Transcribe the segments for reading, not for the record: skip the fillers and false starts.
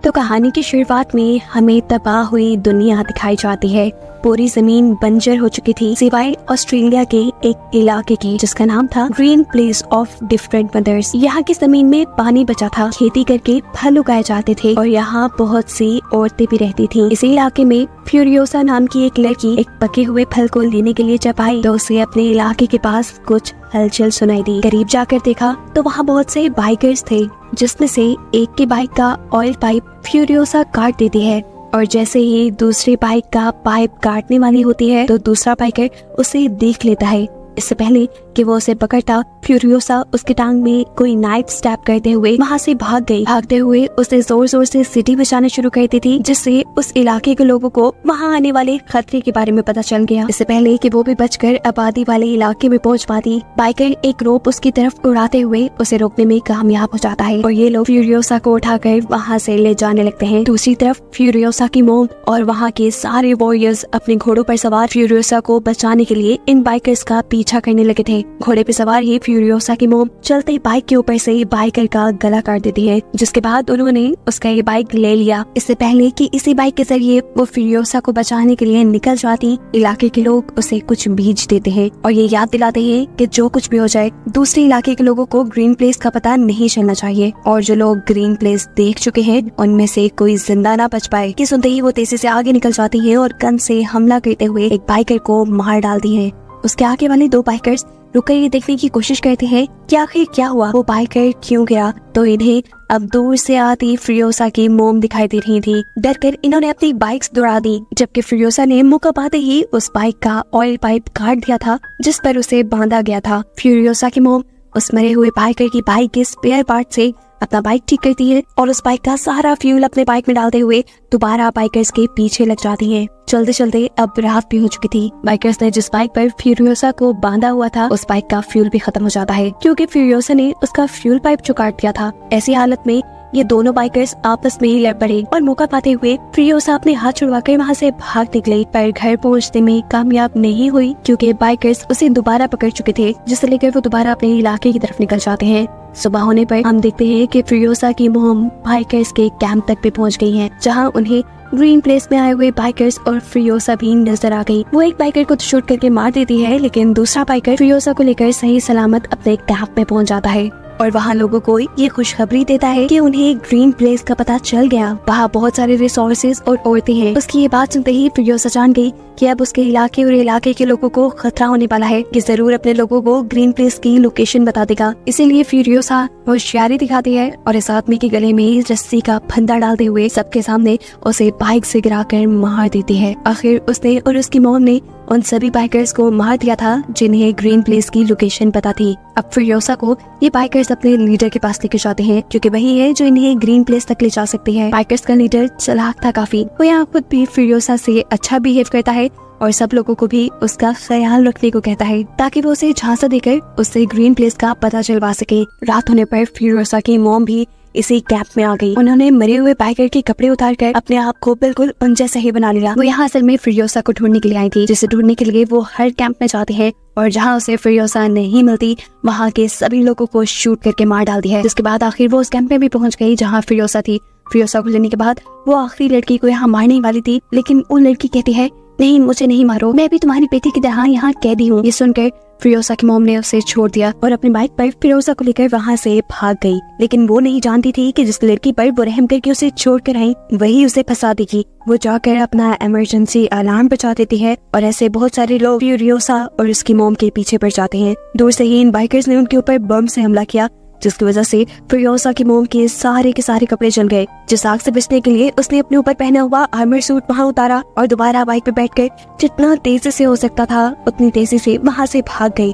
तो कहानी की शुरुआत में हमें तबाह हुई दुनिया दिखाई जाती है। पूरी जमीन बंजर हो चुकी थी सिवाय ऑस्ट्रेलिया के एक इलाके के जिसका नाम था green place of different mothers. यहाँ की जमीन में पानी बचा था, खेती करके फल उगाए जाते थे और यहाँ बहुत सी औरतें भी रहती थीं। इसी इलाके में फ्यूरियोसा नाम की एक लड़की एक पके हुए फल को लेने के लिए जब आई तो उसे अपने इलाके के पास कुछ हलचल सुनाई दी। करीब जाकर देखा तो वहाँ बहुत से बाइकर्स थे, जिसमें से एक की बाइक का ऑयल पाइप फ्यूरियोसा काट देती है और जैसे ही दूसरी बाइक का पाइप काटने वाली होती है तो दूसरा बाइकर उसे देख लेता है। इससे पहले कि वो उसे पकड़ता, फ्यूरियोसा उसकी टांग में कोई नाइफ स्टैब करते हुए वहाँ से भाग गई। भागते हुए उसने जोर जोर से सीटी बजाना शुरू कर दी थी, जिससे उस इलाके के लोगों को वहाँ आने वाले खतरे के बारे में पता चल गया। इससे पहले कि वो भी बचकर आबादी वाले इलाके में पहुँच पाती, बाइकर एक रोप उसकी तरफ उड़ाते हुए उसे रोकने में कामयाब हो जाता है और ये लोग फ्यूरियोसा को उठाकर वहाँ से ले जाने लगते हैं। दूसरी तरफ फ्यूरियोसा की मोम और वहाँ के सारे वॉरियर्स अपने घोड़ों पर सवार फ्यूरियोसा को बचाने के लिए इन बाइकर्स का पीछा करने लगे थे। घोड़े पे सवार ही फ्यूरियोसा की मोम चलते बाइक के ऊपर से बाइकर का गला काट देती है, जिसके बाद उन्होंने उसका ये बाइक ले लिया। इससे पहले कि इसी बाइक के जरिए वो फ्यूरियोसा को बचाने के लिए निकल जाती, इलाके के लोग उसे कुछ बीज देते हैं और ये याद दिलाते हैं कि जो कुछ भी हो जाए दूसरे इलाके के लोगों को ग्रीन प्लेस का पता नहीं चलना चाहिए और जो लोग ग्रीन प्लेस देख चुके हैं उनमें से कोई जिंदा ना बच पाए। कि सुनते ही वो तेजी से आगे निकल जाती है और गन से हमला करते हुए एक बाइकर को मार डालती है। उसके आगे वाले दो बाइकर्स रुककर ये देखने की कोशिश करते हैं कि आखिर क्या हुआ, वो बाइकर क्यों गिरा। तो इन्हें अब दूर से आती फ्यूरियोसा की मोम दिखाई दे रही थी। डरकर इन्होंने अपनी बाइक्स दौड़ा दी, जबकि फ्यूरियोसा ने मौका पाते ही उस बाइक का ऑयल पाइप काट दिया था जिस पर उसे बांधा गया था। फ्यूरियोसा की मोम उस मरे हुए बाइकर की बाइक के स्पेयर पार्ट से अपना बाइक ठीक करती है और उस बाइक का सारा फ्यूल अपने बाइक में डालते हुए दोबारा बाइकर्स के पीछे लग जाती है। चलते चलते अब रात भी हो चुकी थी। बाइकर्स ने जिस बाइक पर फ्यूरियोसा को बांधा हुआ था उस बाइक का फ्यूल भी खत्म हो जाता है, क्योंकि फ्यूरियोसा ने उसका फ्यूल पाइप जो काट दिया था। ऐसी हालत में ये दोनों बाइकर्स आपस में ही लड़ पड़े और मौका पाते हुए फ्यूरियोसा अपने हाथ छुड़वाकर वहाँ से भाग निकली, पर घर पहुँचने में कामयाब नहीं हुई क्योंकि बाइकर्स उसे दोबारा पकड़ चुके थे, जिसे लेकर वो दोबारा अपने इलाके की तरफ निकल जाते हैं। सुबह होने पर हम देखते हैं कि फ्यूरियोसा की मोम बाइकर्स के कैंप तक भी पहुँच गई है, जहाँ उन्हें ग्रीन प्लेस में आए हुए बाइकर्स और फ्यूरियोसा भी नजर आ गई। वो एक बाइकर को शूट करके मार देती है, लेकिन दूसरा बाइकर फ्यूरियोसा को लेकर सही सलामत अपने कैंप में पहुंच जाता है और वहाँ लोगों को ये खुशखबरी देता है कि उन्हें ग्रीन प्लेस का पता चल गया। वहाँ बहुत सारे रिसोर्सेज और औरतें हैं। उसकी ये बात सुनते ही फ्यूरियोसा जान गई कि अब उसके इलाके और इलाके के लोगों को खतरा होने वाला है, कि जरूर अपने लोगों को ग्रीन प्लेस की लोकेशन बता देगा। इसीलिए फ्यूरियोसा होशियारी दिखाती है और इस आदमी के गले में रस्सी का फंदा डालते हुए सबके सामने उसे बाइक से गिराकर मार देती है। आखिर उसने और उसकी मॉम ने उन सभी बाइकर्स को मार दिया था जिन्हें ग्रीन प्लेस की लोकेशन पता थी। अब फ्यूरियोसा को ये बाइकर्स अपने लीडर के पास लेकर जाते हैं, क्योंकि वही है जो इन्हें ग्रीन प्लेस तक ले जा सकती है। बाइकर्स का लीडर चालाक था काफी, वो यहाँ खुद भी फ्यूरियोसा से अच्छा बिहेव करता है और सब लोगों को भी उसका ख्याल रखने को कहता है ताकि वो उसे झांसा देकर उससे ग्रीन प्लेस का पता चलवा सके। रात होने पर फ्यूरियोसा की मॉम भी इसी कैंप में आ गई। उन्होंने मरे हुए बाइकर के कपड़े उतारकर अपने आप को बिल्कुल उन जैसा ही बना लिया। वो यहाँ असल में फ्यूरियोसा को ढूंढने के लिए आई थी, जिसे ढूंढने के लिए वो हर कैंप में जाते हैं और जहाँ उसे फ्यूरियोसा नहीं मिलती वहाँ के सभी लोगों को शूट करके मार डालती है। जिसके बाद आखिर वो उस कैंप में भी पहुँच गई जहाँ फ्यूरियोसा थी। फ्यूरियोसा को लेने के बाद वो आखिरी लड़की को यहाँ मारने वाली थी, लेकिन वो लड़की कहती है नहीं, मुझे नहीं मारो, मैं भी तुम्हारी बेटी की तरह यहाँ कैदी हूँ। ये सुनकर फ्यूरियोसा की मॉम ने उसे छोड़ दिया और अपनी बाइक पर फ्यूरियोसा को लेकर वहाँ से भाग गई। लेकिन वो नहीं जानती थी कि जिस लड़की पर वो रहम करके उसे छोड़ कर आई वही उसे फंसा देगी। वो जाकर अपना इमरजेंसी अलार्म बजा देती है और ऐसे बहुत सारे लोग फ्यूरियोसा और उसकी मॉम के पीछे पड़ जाते हैं। दूर से ही इन बाइकर्स ने उनके ऊपर बम से हमला किया, जिसकी वजह से फ्यूरियोसा की मोम के सारे कपड़े जल गए। जिस आग से बचने के लिए उसने अपने ऊपर पहना हुआ आर्मर सूट वहाँ उतारा और दोबारा बाइक पे बैठकर जितना तेजी से हो सकता था उतनी तेजी से वहाँ से भाग गई।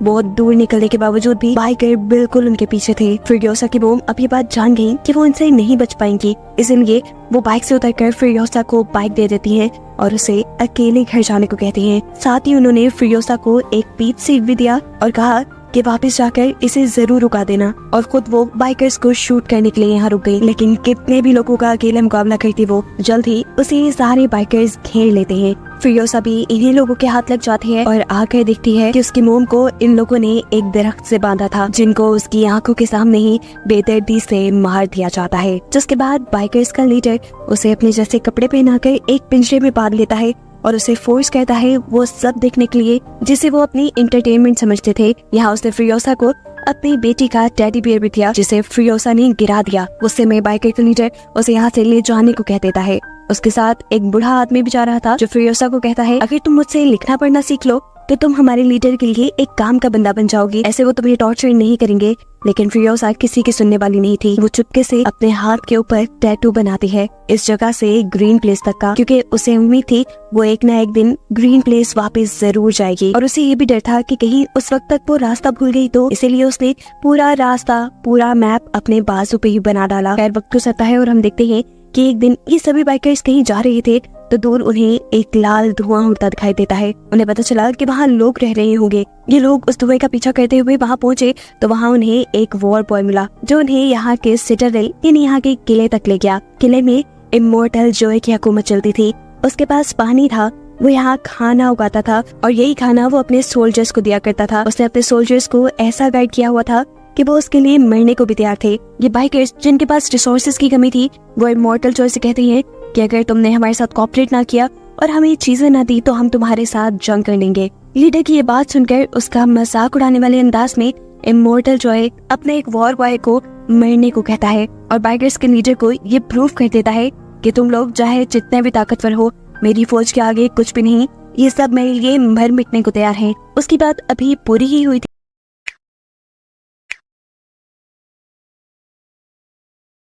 बहुत दूर निकलने के बावजूद भी बाइकर बिल्कुल उनके पीछे थे। फ्यूरियोसा की मोम अब ये बात जान गई कि वो इनसे नहीं बच पाएंगी, इसलिए वो बाइक से उतरकर फ्यूरियोसा को बाइक दे देती हैं और उसे अकेले घर जाने को कहती हैं। साथ ही उन्होंने फ्यूरियोसा को एक पीच सीट भी दिया और कहा कि वापस जाकर इसे जरूर रुका देना, और खुद वो बाइकर्स को शूट करने के लिए यहाँ रुक गई। लेकिन कितने भी लोगों का अकेले मुकाबला करती वो, जल्द ही उसे सारे बाइकर्स घेर लेते हैं। फिरोसा भी इन्हीं लोगों के हाथ लग जाती है और आकर देखती है कि उसकी मोम को इन लोगों ने एक दरख्त से बांधा था, जिनको उसकी आंखों के सामने ही बेदर्दी से मार दिया जाता है। जिसके बाद बाइकर्स का लीडर उसे अपने जैसे कपड़े पहनाकर एक पिंजरे में बांध लेता है और उसे फोर्स करता है वो सब देखने के लिए जिसे वो अपनी इंटरटेनमेंट समझते थे। यहाँ उसने फिरोसा को अपनी बेटी का टेडी बियर भी दिया, जिसे फिरोसा ने गिरा दिया। उससे में बाइकर का लीडर उसे यहाँ से ले जाने को कह देता है। उसके साथ एक बूढ़ा आदमी भी जा रहा था, जो फिरोसा को कहता है अगर तुम मुझसे लिखना पढ़ना सीख लो तो तुम हमारे लीडर के लिए एक काम का बंदा बन जाओगी, ऐसे वो तुम्हें टॉर्चर नहीं करेंगे। लेकिन फिरोसा किसी की सुनने वाली नहीं थी। वो चुपके से अपने हाथ के ऊपर टैटू बनाती है, इस जगह से ग्रीन प्लेस तक का, क्योंकि उसे उम्मीद थी वो एक न एक दिन ग्रीन प्लेस वापस जरूर जाएगी। और उसे ये भी डर था कि कहीं उस वक्त तक वो रास्ता भूल गई तो, इसीलिए उसने पूरा रास्ता, पूरा मैप अपने बाजू पे ही बना डाला। खैर वक्त गुजरता है और हम देखते हैं कि एक दिन ये सभी बाइकर्स कहीं जा रहे थे तो दूर उन्हें एक लाल धुआं उड़ता दिखाई देता है। उन्हें पता चला कि वहाँ लोग रह रहे होंगे। ये लोग उस धुएं का पीछा करते हुए वहाँ पहुँचे तो वहाँ उन्हें एक वॉर बॉय मिला, जो उन्हें यहाँ के सिटाडेल यानी यहाँ के किले तक ले गया। किले में इमोर्टल जॉय की हुकूमत चलती थी। उसके पास पानी था, वो यहाँ खाना उगाता था और यही खाना वो अपने सोल्जर्स को दिया करता था। उसने अपने सोल्जर्स को ऐसा गाइड किया हुआ था कि वो उसके लिए मरने को भी तैयार थे। ये बाइकर्स जिनके पास रिसोर्सेज की कमी थी, वो इमोर्टल जॉय से कहते हैं कि अगर तुमने हमारे साथ कोऑपरेट ना किया और हमें चीजें ना दी तो हम तुम्हारे साथ जंग कर लेंगे। लीडर की ये बात सुनकर उसका मजाक उड़ाने वाले अंदाज में इमोर्टल जॉय अपने एक वॉर बॉय को मरने को कहता है और बाइकर्स के लीडर को ये प्रूव कर देता है कि तुम लोग चाहे जितने भी ताकतवर हो, मेरी फौज के आगे कुछ भी नहीं, ये सब मेरे लिए मर मिटने को तैयार है। उसकी बात अभी पूरी ही हुई थी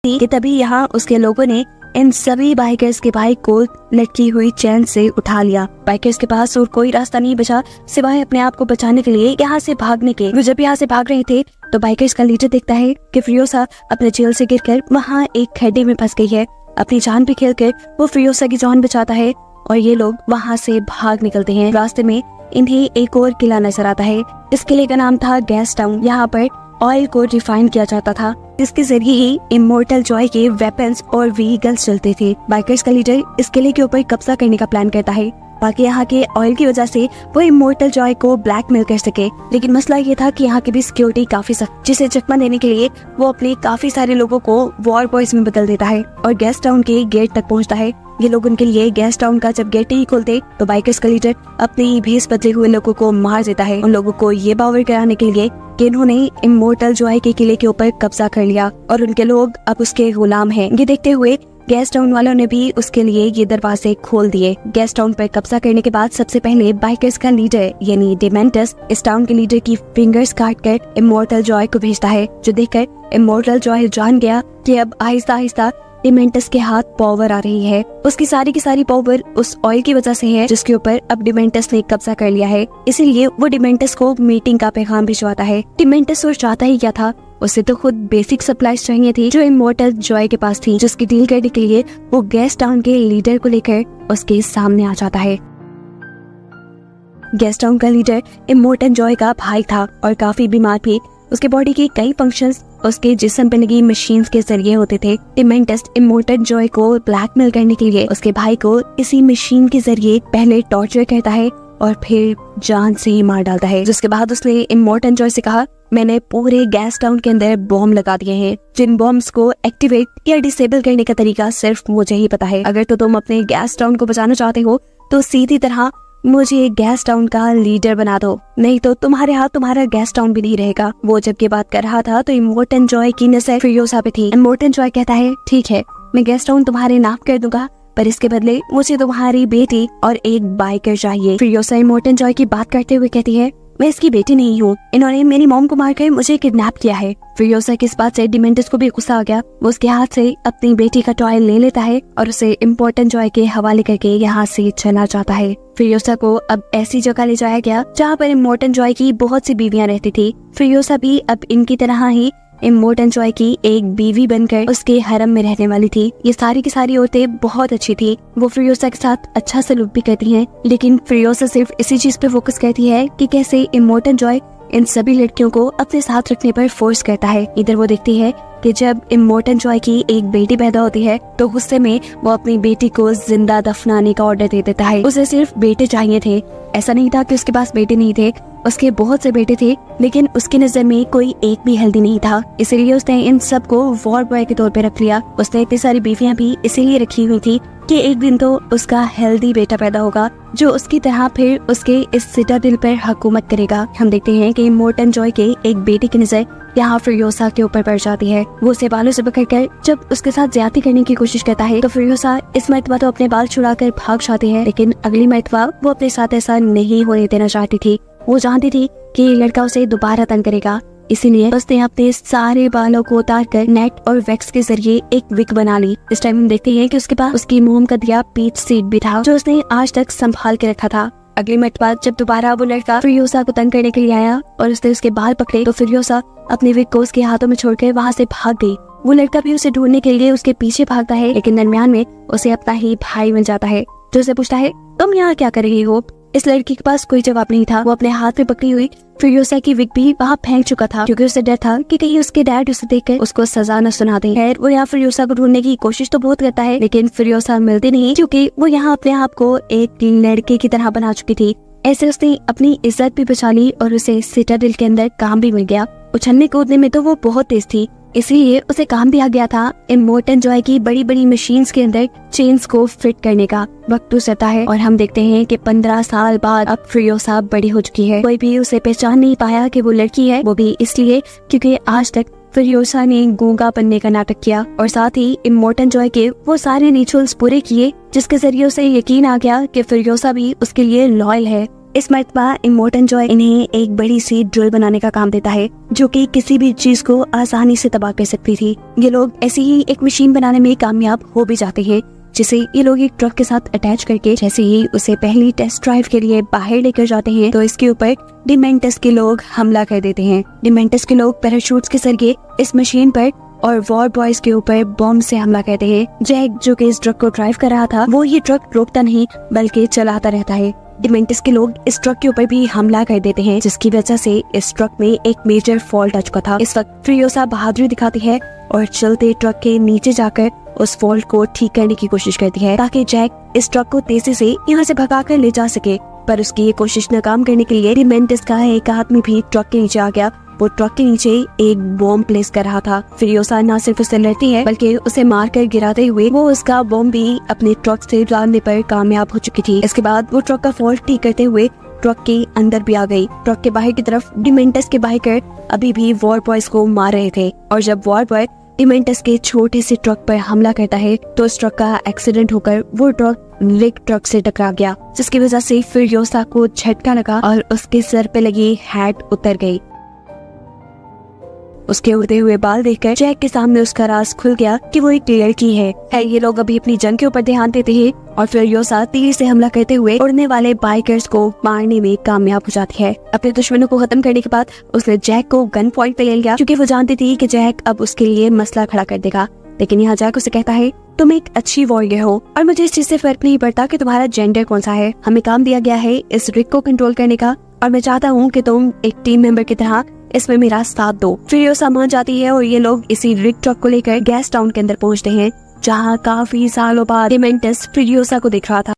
कि तभी यहाँ उसके लोगों ने इन सभी बाइकर्स के बाइक को लटकी हुई चैन से उठा लिया। बाइकर्स के पास और कोई रास्ता नहीं बचा सिवाय अपने आप को बचाने के लिए यहाँ से भागने के। वो जब यहाँ से भाग रहे थे तो बाइकर्स का लीडर देखता है कि फिरोसा अपने जेल से गिरकर वहाँ एक खड्डे में फंस गई है। अपनी जान पे खेलकर वो फिरोसा की जान बचाता है और ये लोग वहाँ से भाग निकलते हैं। रास्ते में इन्हें एक और किला नजर आता है। इस किले का नाम था गैस टाउन। यहाँ पर ऑयल को रिफाइन किया जाता था, जिसके जरिए ही इमोर्टल जॉय के वेपन्स और व्हीकल्स चलते थे। बाइकर्स का लीडर इस किले के ऊपर कब्जा करने का प्लान करता है ताकि यहाँ के ऑयल की वजह से वो इमोर्टल जॉय को ब्लैकमेल कर सके। लेकिन मसला ये था कि यहाँ की भी सिक्योरिटी काफी सख्त, जिसे चकमा देने के लिए वो अपने काफी सारे लोगों को वॉर बॉयज में बदल देता है और गैस टाउन के गेट तक पहुँचता है। ये लोग उनके लिए गैस टाउन का जब गेट ही खोलते तो बाइकर्स का लीडर अपने ही भेस बदले हुए लोगों को मार देता है, उन लोगों को ये बावर कराने के लिए कि इन्होंने इमोर्टल जॉय के किले के ऊपर कब्जा कर लिया और उनके लोग अब उसके गुलाम हैं। ये देखते हुए गैस टाउन वालों ने भी उसके लिए ये दरवाजे खोल दिए। गैस टाउन पर कब्जा करने के बाद सबसे पहले बाइकर्स का लीडर यानी डिमेंटस इस टाउन के लीडर की फिंगर्स काट कर इमोर्टल जॉय को भेजता है, जो देखकर इमोर्टल जॉय जान गया कि अब आहिस्ता आहिस्ता डिमेंटस के हाथ पावर आ रही है। उसकी सारी की सारी पावर उस ऑयल की वजह से है जिसके ऊपर अब डिमेंटस ने कब्जा कर लिया है। इसीलिए वो डिमेंटस को मीटिंग का पैगाम भिजवाता है। डिमेंटस और चाहता ही क्या था, उसे तो खुद बेसिक सप्लाईज चाहिए थी जो इमोर्टल जॉय के पास थी, जिसकी डील करने के लिए वो गैस टाउन के लीडर को लेकर उसके सामने आ जाता है। गैस टाउन का लीडर इमोर्टल जॉय का भाई था और काफी बीमार भी। उसके बॉडी के कई फंक्शंस उसके जिस्म पे लगी मशीन्स के जरिए होते थे। डिमेंटस इमोर्टल जॉय को ब्लैकमेल करने के लिए उसके भाई को इसी मशीन के जरिए पहले टॉर्चर करता है और फिर जान से ही मार डालता है। जिसके बाद उसने इमोर्टल जॉय से कहा, मैंने पूरे गैस टाउन के अंदर बॉम्ब लगा दिए हैं, जिन बॉम्ब्स को एक्टिवेट या डिसेबल करने का तरीका सिर्फ मुझे ही पता है। अगर तो तुम अपने गैस टाउन को बचाना चाहते हो तो सीधी तरह मुझे गैस टाउन का लीडर बना दो, नहीं तो तुम्हारे हाथ तुम्हारा गैस टाउन भी नहीं रहेगा। वो जब ये बात कर रहा था तो इमोर्टल जॉय की नजर फिरोसा पे थी। इमोर्टल जॉय कहता है, ठीक है, मैं गैस टाउन तुम्हारे नाम कर दूंगा, पर इसके बदले मुझे तुम्हारी बेटी और एक बाइकर चाहिए। फिरोसा इमोर्टल जॉय की बात करते हुए कहती है, मैं इसकी बेटी नहीं हूँ, इन्होंने मेरी मॉम को मारकर मुझे किडनैप किया है। फिरोसा की इस बात से डिमेंटस को भी गुस्सा आ गया। वो उसके हाथ से अपनी बेटी का टॉय ले लेता है और उसे इमोर्टल जॉय के हवाले करके यहाँ से चला जाता है। फिरोसा को अब ऐसी जगह ले जाया गया जहाँ पर इमोर्टल जॉय की बहुत सी बीवियां रहती थी। फिरोसा भी अब इनकी तरह ही इमोर्टल जॉय की एक बीवी बनकर उसके हरम में रहने वाली थी। ये सारी की सारी औरतें बहुत अच्छी थी। वो फिरोसा के साथ अच्छा सलूक भी करती हैं, लेकिन फिरोसा सिर्फ इसी चीज पे फोकस करती है कि कैसे इमोर्टल जॉय इन सभी लड़कियों को अपने साथ रखने पर फोर्स करता है। इधर वो देखती है कि जब इमोर्टन जॉय की एक बेटी पैदा होती है तो गुस्से में वो अपनी बेटी को जिंदा दफनाने का ऑर्डर दे देता है। उसे सिर्फ बेटे चाहिए थे, ऐसा नहीं था कि उसके पास बेटे नहीं थे, उसके बहुत से बेटे थे, लेकिन उसकी नजर में कोई एक भी हेल्दी नहीं था। इसीलिए उसने इन सबको वॉर बॉय के तौर पे रख लिया। उसने इतनी सारी बीवियां भी इसीलिए रखी हुई थी कि एक दिन तो उसका हेल्दी बेटा पैदा होगा जो उसकी तरह फिर उसके इस सिटाडेल पर हुकूमत करेगा। हम देखते हैं कि इमोर्टन जॉय के एक बेटे की नजर यहाँ फ्यूरियोसा के ऊपर पड़ जाती है। वो उसे बालों से पकड़कर जब उसके साथ ज्यादती करने की कोशिश करता है तो फ्यूरियोसा इस मर्तबा तो अपने बाल छुड़ाकर भाग जाती है, लेकिन अगली मर्तबा वो अपने साथ ऐसा नहीं होने देना चाहती थी। वो जानती थी कि ये लड़का उसे दोबारा तंग करेगा, इसीलिए उसने अपने सारे बालों को उतारकर नेट और वैक्स के जरिए एक विग बना ली। इस टाइम हम देखते हैं कि उसके पास उसकी मोम का दिया पीच सीड भी था जो उसने आज तक संभाल के रखा था। अगली मर्तबा जब दोबारा वो लड़का फ्यूरियोसा को तंग करने के लिए आया और उसने उसके बाल पकड़े तो फ्यूरियोसा अपने विग को उसके हाथों में छोड़कर वहाँ से भाग गई। वो लड़का भी उसे ढूंढने के लिए उसके पीछे भागता है, लेकिन दरमियान में उसे अपना ही भाई मिल जाता है जो उसे पूछता है, तुम यहाँ क्या कर रही हो? इस लड़की के पास कोई जवाब नहीं था। वो अपने हाथ में पकड़ी हुई फ्यूरियोसा की विग भी वहाँ फेंक चुका था क्योंकि उसे डर था कि कहीं उसके डैड उसे देखकर उसको सजा न सुना दे। खैर वो यहाँ फ्यूरियोसा को ढूंढने की कोशिश तो बहुत करता है, लेकिन फ्यूरियोसा मिलती नहीं क्योंकि वो यहाँ अपने आप को एक लड़के की तरह बना चुकी थी। ऐसे उसने अपनी इज्जत भी बचा ली और उसे सिटाडेल के अंदर काम भी मिल गया। उछलने कूदने में तो वो बहुत तेज थी, इसीलिए उसे काम दिया गया था इमोर्टन जॉय की बड़ी बड़ी मशीन्स के अंदर चेन्स को फिट करने का। वक्त गुजरता है और हम देखते हैं कि 15 साल बाद अब फ्यूरियोसा बड़ी हो चुकी है। कोई भी उसे पहचान नहीं पाया कि वो लड़की है, वो भी इसलिए क्योंकि आज तक फ्यूरियोसा ने गूंगा बनने का नाटक किया और साथ ही इमोर्टन जॉय के वो सारे रिचुअल्स पूरे किए जिसके जरिए उसे यकीन आ गया कि फ्यूरियोसा भी उसके लिए लॉयल है। इस मर्तबा इमोर्टन जॉय इन्हें एक बड़ी सी ड्रिल बनाने का काम देता है जो कि किसी भी चीज को आसानी से तबाह कर सकती थी। ये लोग ऐसी ही एक मशीन बनाने में कामयाब हो भी जाते हैं जिसे ये लोग एक ट्रक के साथ अटैच करके जैसे ही उसे पहली टेस्ट ड्राइव के लिए बाहर लेकर जाते हैं तो इसके ऊपर डिमेंटस के लोग हमला कर देते हैं। डिमेंटस के लोग पैराशूट्स के जरिए इस मशीन पर और वॉर बॉयज के ऊपर बॉम्ब से हमला करते हैं। जैक जो कि इस ट्रक को ड्राइव कर रहा था वो ये ट्रक रोकता नहीं बल्कि चलाता रहता है। डिमेंटस के लोग इस ट्रक के ऊपर भी हमला कर देते हैं जिसकी वजह से इस ट्रक में एक मेजर फॉल्ट आ चुका था। इस वक्त फ्यूरियोसा बहादुरी दिखाती है और चलते ट्रक के नीचे जाकर उस फॉल्ट को ठीक करने की कोशिश करती है ताकि जैक इस ट्रक को तेजी से यहाँ से भगाकर ले जा सके, पर उसकी ये कोशिश नाकाम करने के लिए डिमेंटस का एक आदमी भी ट्रक के नीचे आ गया। वो ट्रक के नीचे एक बॉम्ब प्लेस कर रहा था। फ्यूरियोसा न सिर्फ उसे लड़ती है बल्कि उसे मारकर गिराते हुए वो उसका बॉम्ब भी अपने ट्रक से डालने पर कामयाब हो चुकी थी। इसके बाद वो ट्रक का फॉल्ट ठीक करते हुए ट्रक के अंदर भी आ गई। ट्रक के बाहर की तरफ डिमेंटस के बाइकर अभी भी वॉर बॉयज को मार रहे थे और जब वॉर बॉय डिमेंटस के छोटे से ट्रक पर हमला करता है तो उस ट्रक का एक्सीडेंट होकर वो ट्रक रिग ट्रक से टकरा गया जिसकी वजह से फ्यूरियोसा को झटका लगा और उसके सर पे लगी हैट उतर गई। उसके उड़ते हुए बाल देखकर जैक के सामने उसका राज खुल गया कि वो एक लड़की है। ये लोग अभी अपनी जंग के ऊपर ध्यान देते हैं और फ्यूरियोसा तीर से हमला करते हुए उड़ने वाले बाइकर्स को मारने में कामयाब हो जाती है। अपने दुश्मनों को खत्म करने के बाद उसने जैक को गन पॉइंट पे ले लिया क्योंकि वो जानती थी कि जैक अब उसके लिए मसला खड़ा कर देगा। लेकिन यहाँ जैक उसे कहता है, तुम एक अच्छी वॉरियर हो और मुझे इस चीज से फर्क नहीं पड़ता कि तुम्हारा जेंडर कौन सा है। हमें काम दिया गया है इस रिग को कंट्रोल करने का और मैं चाहता हूँ कि तुम एक टीम मेंबर की तरह इसमें मेरा साथ दो। फ्यूरियोसा मान जाती है और ये लोग इसी रिग ट्रक को लेकर गैस टाउन के अंदर पहुंचते हैं जहाँ काफी सालों बाद डिमेंटस फ्यूरियोसा को देख रहा था।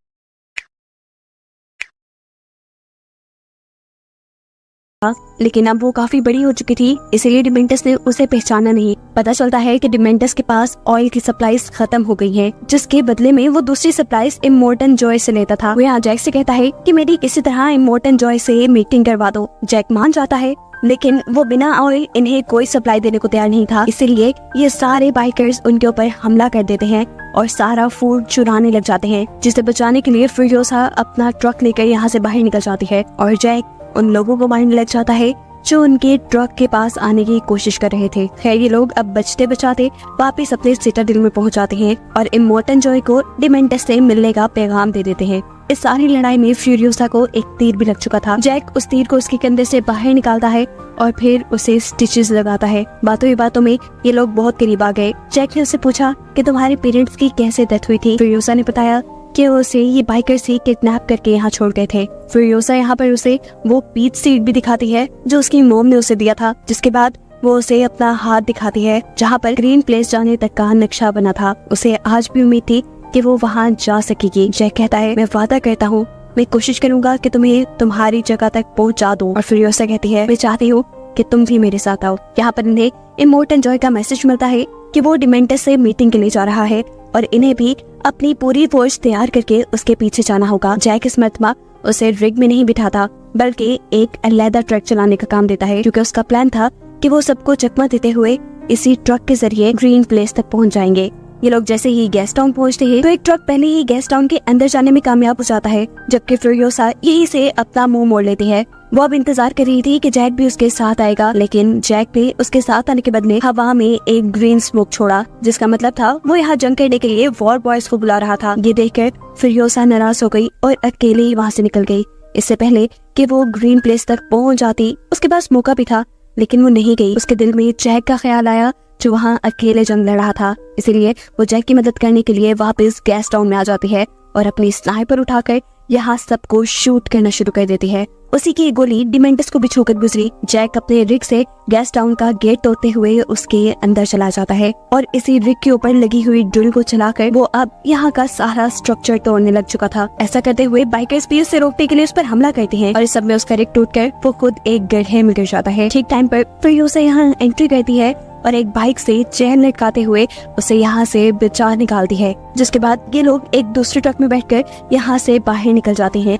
लेकिन अब वो काफी बड़ी हो चुकी थी इसीलिए डिमेंटस ने उसे पहचाना नहीं। पता चलता है कि डिमेंटस के पास ऑयल की सप्लाईज खत्म हो गई हैं, जिसके बदले में वो दूसरी सप्लाईज इमोर्टन जॉय से लेता था। वो यहाँ जैक से कहता है कि मेरी किसी तरह इमोर्टन जॉय से मीटिंग करवा दो। जैक मान जाता है लेकिन वो बिना ऑयल इन्हें कोई सप्लाई देने को तैयार नहीं था, इसीलिए ये सारे बाइकर्स उनके ऊपर हमला कर देते हैं और सारा फूड चुराने लग जाते हैं, जिसे बचाने के लिए फ्यूरियोसा अपना ट्रक लेकर यहाँ से बाहर निकल जाती है और जैक उन लोगों को मारने लग जाता है जो उनके ट्रक के पास आने की कोशिश कर रहे थे। खैर ये लोग अब बचते बचाते वापस अपने सिटाडेल में पहुंच जाते हैं और इमोर्टन जॉय को डिमेंटस से मिलने का पैगाम दे देते हैं। इस सारी लड़ाई में फ्यूरियोसा को एक तीर भी लग चुका था। जैक उस तीर को उसके कंधे से बाहर निकालता है और फिर उसे स्टिचेस लगाता है। बातों ही बातों में ये लोग बहुत करीब आ गए। जैक ने उससे पूछा कि तुम्हारे पेरेंट्स की कैसे डेथ हुई थी। फ्यूरियोसा ने बताया कि उसे ये बाइकर्स ही किडनैप करके यहाँ छोड़ गए थे। फ्यूरियोसा यहाँ पर उसे वो पीच सीट भी दिखाती है जो उसकी मोम ने उसे दिया था, जिसके बाद वो उसे अपना हाथ दिखाती है जहाँ पर ग्रीन प्लेस जाने तक का नक्शा बना था। उसे आज भी उम्मीद थी कि वो वहाँ जा सकेगी। जैक कहता है, मैं वादा करता हूँ, मैं कोशिश करूंगा कि तुम्हें तुम्हारी जगह तक पहुँचा दूं। और फ्यूरियोसा कहती है, मैं चाहती हूँ कि तुम भी मेरे साथ आओ। यहाँ पर इन्हें इमोर्टल जॉय का मैसेज मिलता है कि वो डिमेंटस से मीटिंग के लिए जा रहा है और इन्हें भी अपनी पूरी फोर्स तैयार करके उसके पीछे जाना होगा। जैक इस मर्तबा उसे रिग में नहीं बिठाता बल्कि एक अलग ट्रक चलाने का काम देता है, क्योंकि उसका प्लान था कि वो सबको चकमा देते हुए इसी ट्रक के जरिए ग्रीन प्लेस तक पहुंच जाएंगे। ये लोग जैसे ही गेस्ट टाउन पहुंचते हैं तो एक ट्रक पहले ही गेस्ट टाउन के अंदर जाने में कामयाब हो जाता है, जबकि फ्यूरियोसा यही से अपना मुंह मोड़ लेती है। वो अब इंतजार कर रही थी कि जैक भी उसके साथ आएगा, लेकिन जैक ने उसके साथ आने के बदले हवा में एक ग्रीन स्मोक छोड़ा, जिसका मतलब था वो यहाँ जंग करने के लिए वॉर बॉयज को बुला रहा था। ये देखकर फ्यूरियोसा नाराज हो गई और अकेले ही वहाँ से निकल गई। इससे पहले कि वो ग्रीन प्लेस तक पहुँच जाती उसके पास मौका भी था, लेकिन वो नहीं गई। उसके दिल में जैक का ख्याल आया जो वहाँ अकेले जंग लड़ रहा था, इसीलिए वो जैक की मदद करने के लिए वापस गेस्ट टाउन में आ जाती है और अपनी स्नाइपर उठाकर यहाँ सबको शूट करना शुरू कर देती है। उसी की गोली डिमेंटस को भी छूकर गुजरी। जैक अपने रिग से गेस्ट टाउन का गेट तोड़ते हुए उसके अंदर चला जाता है और इसी रिग के ऊपर लगी हुई ड्रिल को चलाकर वो अब यहाँ का सारा स्ट्रक्चर तोड़ने लग चुका था। ऐसा करते हुए बाइकर्स भी उसे रोकने के लिए उस पर हमला करते हैं और इस सब में उसका रिग टूटकर वो खुद एक गड्ढे में गिर जाता है। ठीक टाइम पर फ्यूरियोसा यहाँ एंट्री करती है और एक बाइक से चेन लटकाते हुए उसे यहाँ से बचा निकालती है, जिसके बाद ये लोग एक दूसरे ट्रक में बैठकर यहाँ से बाहर निकल जाते हैं।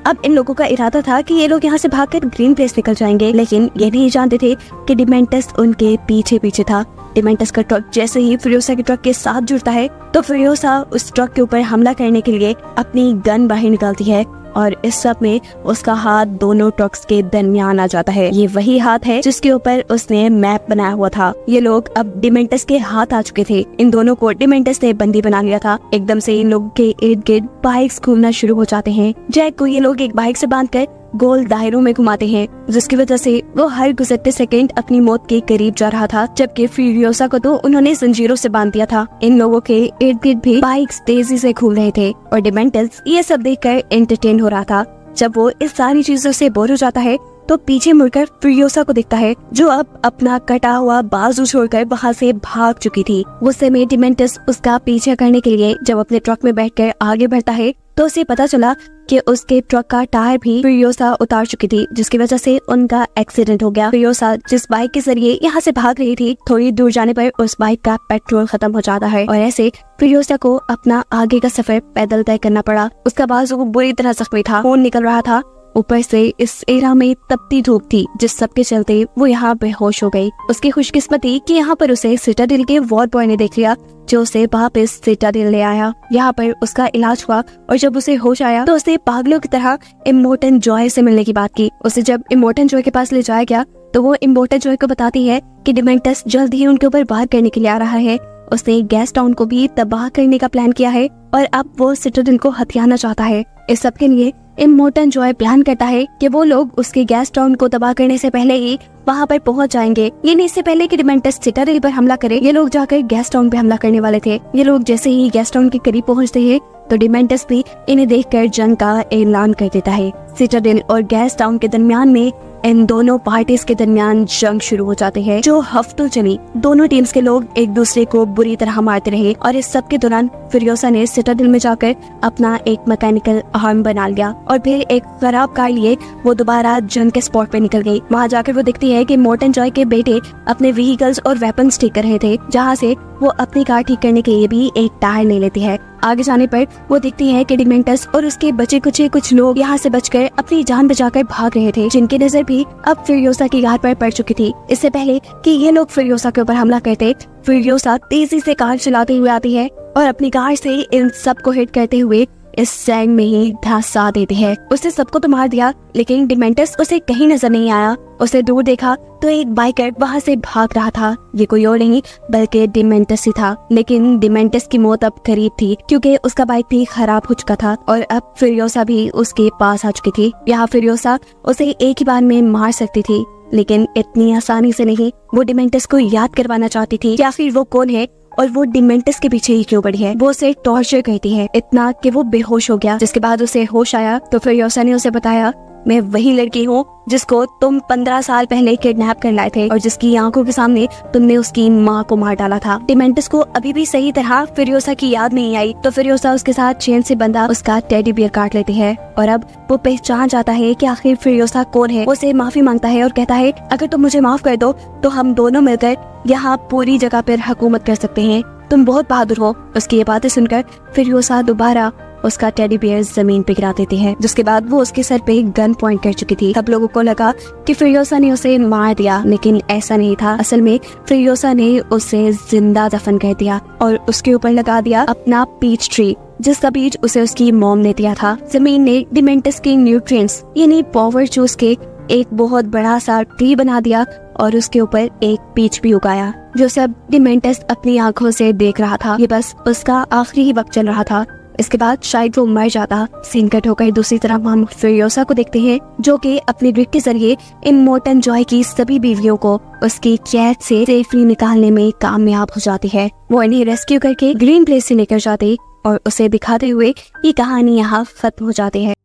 अब इन लोगों का इरादा था कि ये लोग यहाँ से भागकर ग्रीन प्लेस निकल जाएंगे, लेकिन ये नहीं जानते थे कि डिमेंटस उनके पीछे पीछे था। डिमेंटस का ट्रक जैसे ही फ्यूरियोसा के ट्रक के साथ जुड़ता है तो फ्यूरियोसा उस ट्रक के ऊपर हमला करने के लिए अपनी गन बाहर निकालती है और इस सब में उसका हाथ दोनों ट्रक्स के दरमियान आ जाता है। ये वही हाथ है जिसके ऊपर उसने मैप बनाया हुआ था। ये लोग अब डिमेंटस के हाथ आ चुके थे। इन दोनों को डिमेंटस ने बंदी बना लिया था। एकदम से इन लोगों के इर्द गिर्द बाइक्स घूमना शुरू हो जाते हैं। जैक को ये लोग एक बाइक से बांधकर गोल दायरों में घुमाते हैं, जिसकी वजह से वो हर गुजरते सेकंड अपनी मौत के करीब जा रहा था, जबकि फ्यूरियोसा को तो उन्होंने जंजीरों से बांध दिया था। इन लोगों के इर्द गिर्द भी बाइक्स तेजी से घूम रहे थे और डिमेंटस ये सब देखकर एंटरटेन हो रहा था। जब वो इस सारी चीजों से बोर हो जाता है तो पीछे मुड़कर फ्यूरियोसा को दिखता है, जो अब अपना कटा हुआ बाजू छोड़कर वहाँ से भाग चुकी थी। उस समय डिमेंटस उसका पीछे करने के लिए जब अपने ट्रक में बैठकर आगे बढ़ता है तो उसे पता चला कि उसके ट्रक का टायर भी फ्यूरियोसा उतार चुकी थी, जिसकी वजह से उनका एक्सीडेंट हो गया। फ्यूरियोसा जिस बाइक के जरिए यहाँ से भाग रही थी, थोड़ी दूर जाने पर उस बाइक का पेट्रोल खत्म हो जाता है और ऐसे फ्यूरियोसा को अपना आगे का सफर पैदल तय करना पड़ा। उसका बाजू बुरी तरह जख्मी था, खून निकल रहा था। ऊपर से इस एरा में तपती धूप थी, जिस सब के चलते वो यहाँ बेहोश हो गई। उसकी खुशकिस्मती कि यहाँ पर उसे सिटाडेल के वॉर बॉय ने देख लिया, जो उसे वापस सिटाडेल ले आया। यहाँ पर उसका इलाज हुआ और जब उसे होश आया तो उसे पागलों की तरह इमोर्टल जॉय से मिलने की बात की। उसे जब इमोर्टल जॉय के पास ले जाया गया तो वो इमोर्टल जॉय को बताती है कि डिमेंटस जल्द ही उनके ऊपर वार करने के लिए आ रहा है। उसने गेस्ट टाउन को भी तबाह करने का प्लान किया है और अब वो सिटाडेल को हथियाना चाहता है। इस सब के लिए इमोर्टल जॉय प्लान करता है कि वो लोग उसके गेस्ट टाउन को तबाह करने से पहले ही वहाँ पर पहुँच जाएंगे। ये नहीं, इससे पहले कि डिमेंटस सिटाडेल पर हमला करे, ये लोग जाकर गेस्ट टाउन पे हमला करने वाले थे। ये लोग जैसे ही गेस्ट टाउन के करीब पहुँचते हैं तो डिमेंटस भी इन्हें देखकर जंग का ऐलान कर देता है। सिटाडेल और गेस्ट टाउन के दरमियान में इन दोनों पार्टीज के दरमियान जंग शुरू हो जाते हैं, जो हफ्तों चली। दोनों टीम्स के लोग एक दूसरे को बुरी तरह मारते रहे और इस सब के दौरान फ्यूरियोसा ने सिटाडेल में जाकर अपना एक मैकेनिकल आर्म बना लिया और फिर एक खराब कार लिए वो दोबारा जंग के स्पॉट पे निकल गई। वहाँ जाकर वो दिखती है कि इमोर्टल जॉय के बेटे अपने व्हीकल्स और वेपन्स ठीक कर रहे थे, जहाँ से वो अपनी कार ठीक करने के लिए भी एक टायर ले लेती है। आगे जाने पर वो दिखती है कि डिमेंटस और उसके बचे कुचे कुछ लोग यहाँ से बचकर अपनी जान बचाकर भाग रहे थे, जिनकी नजर भी अब फ्यूरियोसा की कार पर पड़ चुकी थी। इससे पहले कि ये लोग फ्यूरियोसा के ऊपर हमला करते, फ्यूरियोसा तेजी से कार चलाते हुए आती है और अपनी कार से इन सबको हिट करते हुए इस सैंग में ही धंसा देती है। उसने सबको तो मार दिया, लेकिन डिमेंटस उसे कहीं नजर नहीं आया। उसे दूर देखा तो एक बाइकर वहाँ से भाग रहा था। ये कोई और नहीं बल्कि डिमेंटस ही था, लेकिन डिमेंटस की मौत अब करीब थी क्योंकि उसका बाइक भी खराब हो चुका था और अब फ्यूरियोसा भी उसके पास आ चुकी थी। यहाँ फ्यूरियोसा उसे एक ही बार में मार सकती थी, लेकिन इतनी आसानी से नहीं। वो डिमेंटस को याद करवाना चाहती थी या फिर वो कौन है और वो डिमेंटस के पीछे ही क्यों पड़ी है। वो उसे टॉर्चर करती है इतना कि वो बेहोश हो गया। जिसके बाद उसे होश आया तो फ्यूरियोसा ने उसे बताया, मैं वही लड़की हूँ जिसको तुम 15 साल पहले किडनैप कर लाए थे और जिसकी आंखों के सामने तुमने उसकी माँ को मार डाला था। डिमेंटस को अभी भी सही तरह फ्यूरियोसा की याद नहीं आई तो फ्यूरियोसा उसके साथ चेन से बंधा उसका टेडी बियर काट लेती है और अब वो पहचान जाता है कि आखिर फ्यूरियोसा कौन है। वो उसे माफी मांगता है और कहता है, अगर तुम मुझे माफ कर दो तो हम दोनों मिलकर यहाँ पूरी जगह पर हुकूमत कर सकते हैं। तुम बहुत बहादुर हो। उसकी ये बातें सुनकर फ्यूरियोसा दोबारा उसका टेडी बियर जमीन पे गिरा देती है। जिसके बाद वो उसके सर पे गन पॉइंट कर चुकी थी। सब लोगों को लगा कि फ्यूरियोसा ने उसे मार दिया, लेकिन ऐसा नहीं था। असल में फ्यूरियोसा ने उसे जिंदा दफन कर दिया और उसके ऊपर लगा दिया अपना पीच ट्री, जिसका बीज उसे उसकी मॉम ने दिया था। जमीन ने डिमेंटस के न्यूट्रिएंट्स यानी पावर चूस के एक बहुत बड़ा सा ट्री बना दिया और उसके ऊपर एक पीच भी उगाया, जो सब डिमेंटस अपनी आंखों से देख रहा था। ये बस उसका आखिरी ही वक्त चल रहा था। इसके बाद शायद वो मर जाता। सीन कट होकर दूसरी तरफ हम फ्यूरियोसा को देखते हैं, जो कि अपने ग्रिड के जरिए इमोर्टल जॉय की सभी बीवियों को उसकी कैद से सेफली निकालने में कामयाब हो जाती है। वो इन्हें रेस्क्यू करके ग्रीन प्लेस से लेकर जाते और उसे दिखाते हुए ये कहानी यहाँ खत्म हो जाती है।